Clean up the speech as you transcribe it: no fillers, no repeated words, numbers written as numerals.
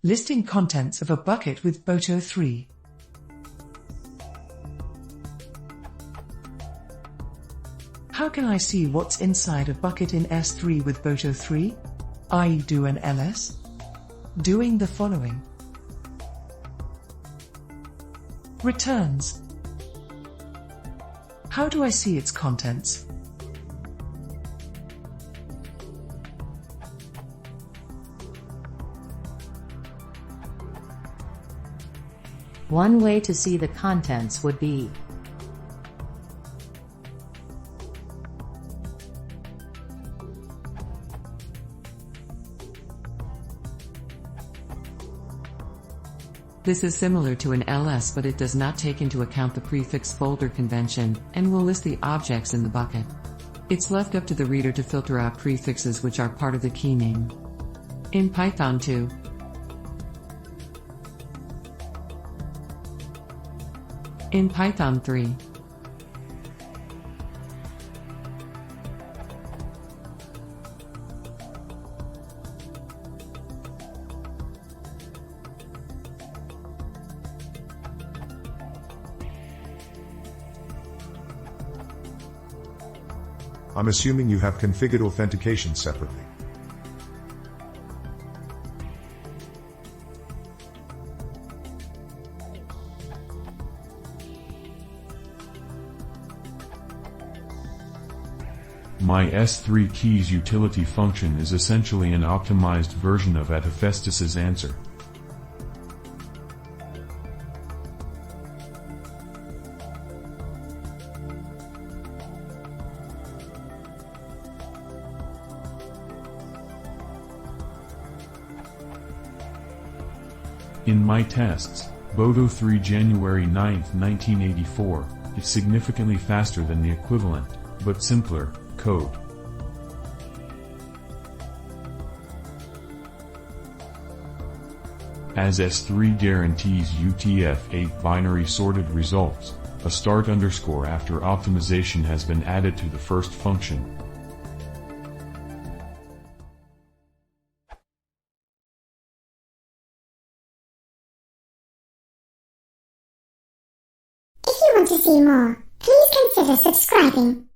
Listing contents of a bucket with boto3. How can I see what's inside a bucket in S3 with boto3? I do an ls. Doing the following. Returns. How do I see its contents? One way to see the contents would be This is similar to an ls, but it does not take into account the prefix folder convention and will list the objects in the bucket. It's left up to the reader to filter out prefixes which are part of the key name. In Python 2, in Python 3, I'm assuming you have configured authentication separately. My S3 keys utility function is essentially an optimized version of Hephaestus's answer. In my tests, boto3 January 9, 1984, is significantly faster than the equivalent, but simpler, code. As S3 guarantees UTF-8 binary sorted results, a start underscore after optimization has been added to the first function. If you want to see more, please consider subscribing.